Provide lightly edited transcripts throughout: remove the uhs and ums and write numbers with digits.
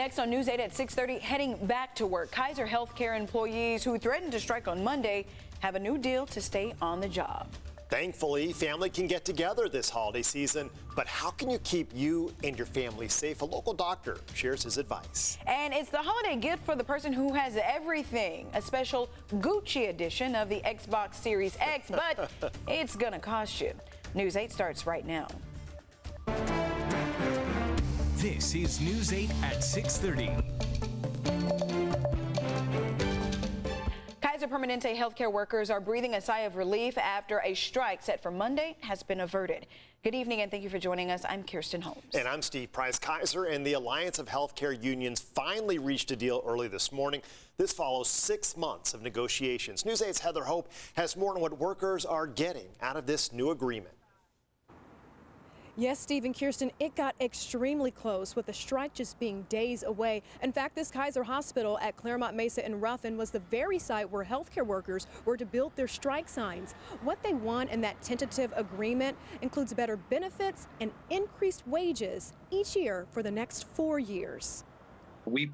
Next on News 8 at 6:30, heading back to work. Kaiser healthcare employees who threatened to strike on Monday have a new deal to stay on the job. Thankfully, family can get together this holiday season, but how can you keep you and your family safe? A local doctor shares his advice. And it's the holiday gift for the person who has everything, a special Gucci edition of the Xbox Series X, but it's gonna cost you. News 8 starts right now. This is News 8 at 6:30. Kaiser Permanente healthcare workers are breathing a sigh of relief after a strike set for Monday has been averted. Good evening and thank you for joining us. I'm Kirsten Holmes. And I'm Steve Price. Kaiser and the Alliance of Healthcare Unions finally reached a deal early this morning. This follows 6 months of negotiations. News 8's Heather Hope has more on what workers are getting out of this new agreement. Yes, Steve and Kirsten, it got extremely close with the strike just being days away. In fact, this Kaiser hospital at Claremont Mesa in Ruffin was the very site where healthcare workers were to build their strike signs. What they want in that tentative agreement includes better benefits and increased wages each year for the next 4 years. We've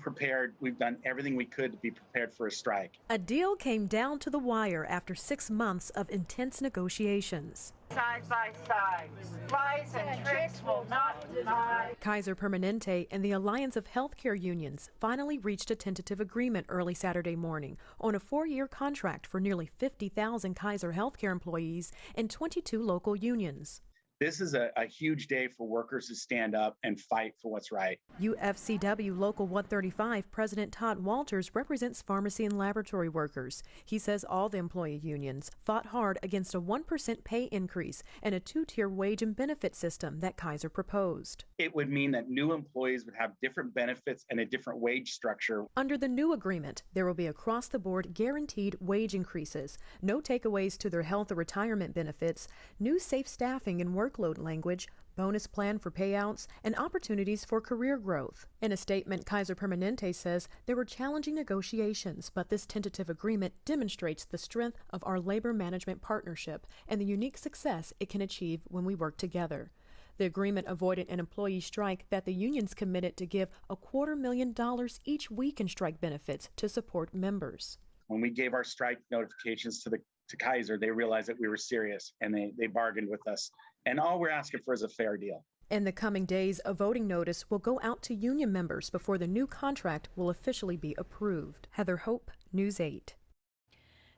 done everything we could to be prepared for a strike. A deal came down to the wire after 6 months of intense negotiations. Side by side, lies and tricks will not deny. Kaiser Permanente and the Alliance of Healthcare Unions finally reached a tentative agreement early Saturday morning on a 4-year contract for nearly 50,000 Kaiser healthcare employees and 22 local unions. This is a huge day for workers to stand up and fight for what's right. UFCW Local 135 President Todd Walters represents pharmacy and laboratory workers. He says all the employee unions fought hard against a 1% pay increase and a 2-tier wage and benefit system that Kaiser proposed. It would mean that new employees would have different benefits and a different wage structure. Under the new agreement, there will be across-the-board guaranteed wage increases, no takeaways to their health or retirement benefits, new safe staffing and workload language, bonus plan for payouts, and opportunities for career growth. In a statement, Kaiser Permanente says there were challenging negotiations, but this tentative agreement demonstrates the strength of our labor management partnership and the unique success it can achieve when we work together. The agreement avoided an employee strike that the unions committed to give $250,000 each week in strike benefits to support members. When we gave our strike notifications to Kaiser, they realized that we were serious and they bargained with us. And all we're asking for is a fair deal. In the coming days, a voting notice will go out to union members before the new contract will officially be approved. Heather Hope, News 8.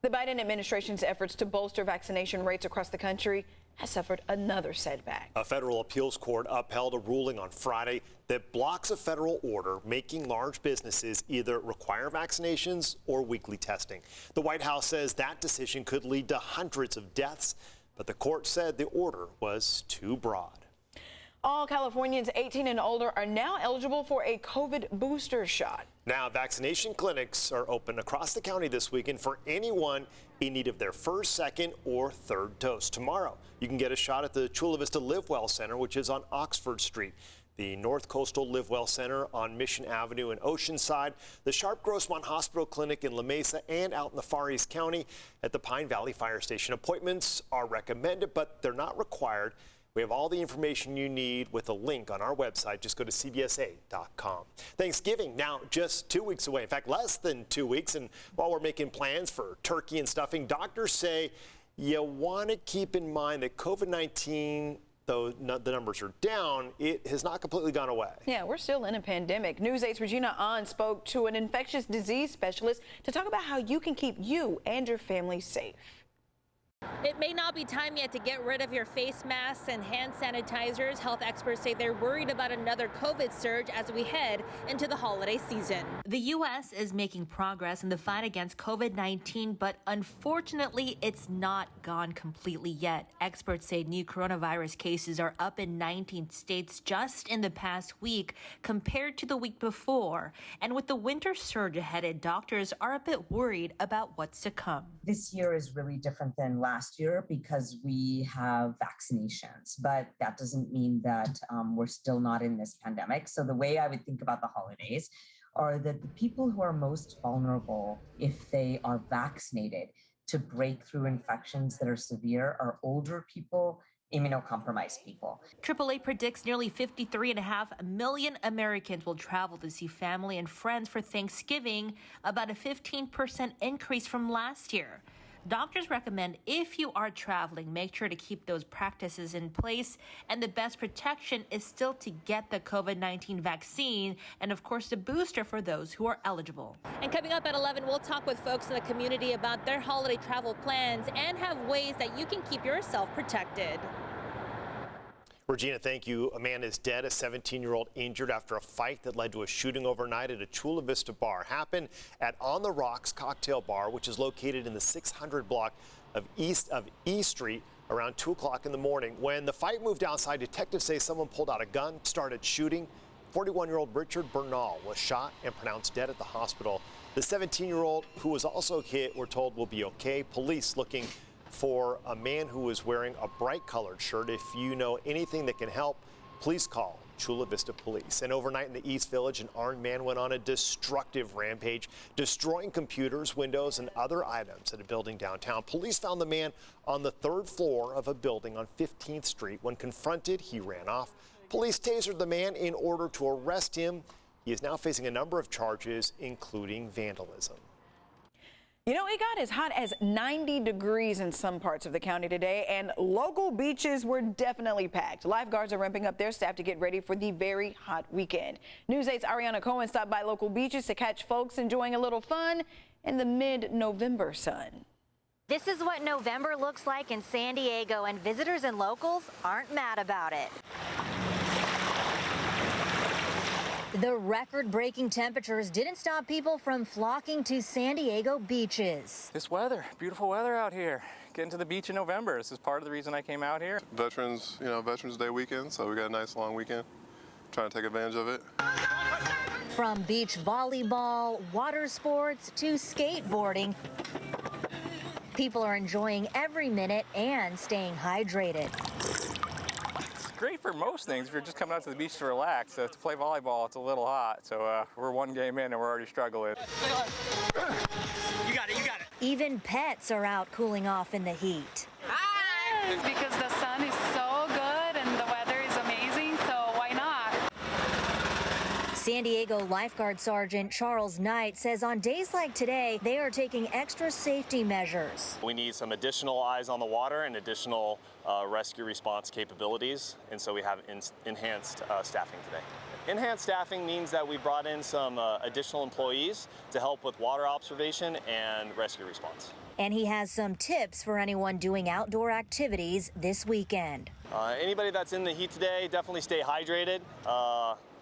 The Biden administration's efforts to bolster vaccination rates across the country has suffered another setback. A federal appeals court upheld a ruling on Friday that blocks a federal order making large businesses either require vaccinations or weekly testing. The White House says that decision could lead to hundreds of deaths, but the court said the order was too broad. All Californians 18 and older are now eligible for a COVID booster shot. Now, vaccination clinics are open across the county this weekend for anyone in need of their first, second, or third dose. Tomorrow, you can get a shot at the Chula Vista Live Well Center, which is on Oxford Street, the North Coastal Live Well Center on Mission Avenue in Oceanside, the Sharp Grossmont Hospital Clinic in La Mesa, and out in the Far East County at the Pine Valley Fire Station. Appointments are recommended, but they're not required. We have all the information you need with a link on our website. Just go to cbsa.com. Thanksgiving now just 2 weeks away. In fact, less than 2 weeks. And while we're making plans for turkey and stuffing, doctors say you want to keep in mind that COVID-19, though the numbers are down, it has not completely gone away. Yeah, we're still in a pandemic. News 8's Regina Ahn spoke to an infectious disease specialist to talk about how you can keep you and your family safe. It may not be time yet to get rid of your face masks and hand sanitizers. Health experts say they're worried about another COVID surge as we head into the holiday season. The U.S. is making progress in the fight against COVID-19, but unfortunately, it's not gone completely yet. Experts say new coronavirus cases are up in 19 states just in the past week compared to the week before. And with the winter surge ahead, doctors are a bit worried about what's to come. This year is really different than last year because we have vaccinations, but that doesn't mean that we're still not in this pandemic. So the way I would think about the holidays are that the people who are most vulnerable, if they are vaccinated, to breakthrough infections that are severe are older people immunocompromised people. AAA predicts nearly 53.5 million Americans will travel to see family and friends for Thanksgiving, about a 15% increase from last year. Doctors recommend if you are traveling, make sure to keep those practices in place. And the best protection is still to get the COVID-19 vaccine and, of course, the booster for those who are eligible. And coming up at 11, we'll talk with folks in the community about their holiday travel plans and have ways that you can keep yourself protected. Regina, thank you. A man is dead, a 17-year-old injured after a fight that led to a shooting overnight at a Chula Vista bar. Happened at On the Rocks Cocktail Bar, which is located in the 600 block of East Street around 2 o'clock in the morning. When the fight moved outside, detectives say someone pulled out a gun, started shooting. 41-year-old Richard Bernal was shot and pronounced dead at the hospital. The 17-year-old, who was also hit, we're told will be okay. Police looking for a man who was wearing a bright colored shirt. If you know anything that can help, please call Chula Vista Police. And overnight in the East Village, an armed man went on a destructive rampage, destroying computers, windows, and other items at a building downtown. Police found the man on the 3rd floor of a building on 15th Street. When confronted, he ran off. Police tasered the man in order to arrest him. He is now facing a number of charges, including vandalism. You know, it got as hot as 90 degrees in some parts of the county today, and local beaches were definitely packed. Lifeguards are ramping up their staff to get ready for the very hot weekend. News 8's Ariana Cohen stopped by local beaches to catch folks enjoying a little fun in the mid-November sun. This is what November looks like in San Diego, and visitors and locals aren't mad about it. The record-breaking temperatures didn't stop people from flocking to San Diego beaches. This weather, beautiful weather out here. Getting to the beach in November. This is part of the reason I came out here. Veterans Day weekend, so we got a nice long weekend. Trying to take advantage of it. From beach volleyball, water sports, to skateboarding, people are enjoying every minute and staying hydrated. Great for most things if you're just coming out to the beach to relax. To play volleyball, it's a little hot, so we're one game in and we're already struggling. You got it. Even pets are out cooling off in the heat. Hi! Because the sun is so good and the weather is amazing, so why not? San Diego lifeguard sergeant Charles Knight says on days like today, they are taking extra safety measures. We need some additional eyes on the water and additional rescue response capabilities, and so we have enhanced staffing today. Enhanced staffing means that we brought in some additional employees to help with water observation and rescue response. And he has some tips for anyone doing outdoor activities this weekend. Anybody that's in the heat today, definitely stay hydrated.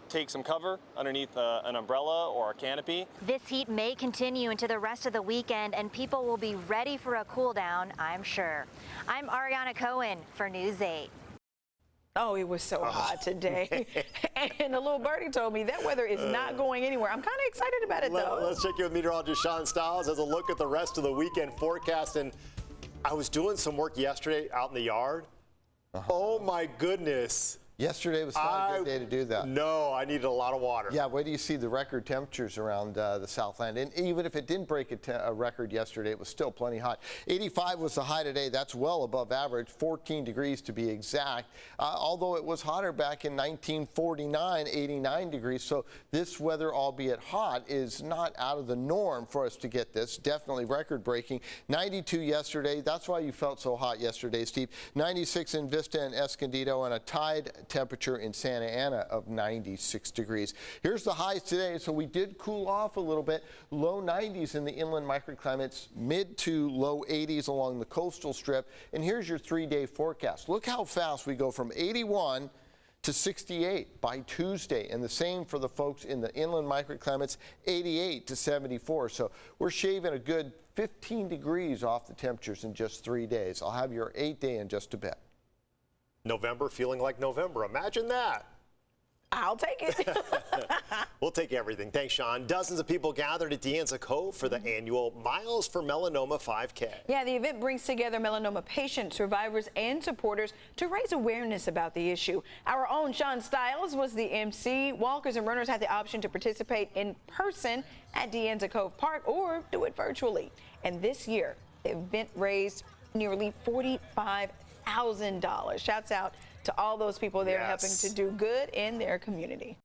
Take some cover underneath an umbrella or a canopy. This heat may continue into the rest of the weekend, and people will be ready for a cool down, I'm sure. I'm Ariana Cohen for News 8. Oh, it was so hot today. And the little birdie told me that weather is not going anywhere. I'm kind of excited about it, though. Let's check in with meteorologist Sean Stiles as a look at the rest of the weekend forecast. And I was doing some work yesterday out in the yard. Oh, my goodness. Yesterday was not a good day to do that. No, I needed a lot of water. Yeah, wait till you see the record temperatures around the Southland. And even if it didn't break a record yesterday, it was still plenty hot. 85 was the high today. That's well above average, 14 degrees to be exact. Although it was hotter back in 1949, 89 degrees. So this weather, albeit hot, is not out of the norm for us to get this. Definitely record breaking. 92 yesterday. That's why you felt so hot yesterday, Steve. 96 in Vista and Escondido, and a tide temperature in Santa Ana of 96 degrees. Here's the highs today. So we did cool off a little bit. Low 90s in the inland microclimates, mid to low 80s along the coastal strip. And here's your 3-day forecast. Look how fast we go from 81 to 68 by Tuesday, and the same for the folks in the inland microclimates, 88 to 74. So we're shaving a good 15 degrees off the temperatures in just 3 days. I'll have your 8-day in just a bit. November feeling like November. Imagine that. I'll take it. We'll take everything. Thanks, Sean. Dozens of people gathered at De Anza Cove for the annual Miles for Melanoma 5K. Yeah, the event brings together melanoma patients, survivors, and supporters to raise awareness about the issue. Our own Sean Stiles was the MC. Walkers and runners had the option to participate in person at De Anza Cove Park or do it virtually. And this year, the event raised nearly $45,000. $1,000. Shouts out to all those people there helping Yes. to do good in their community.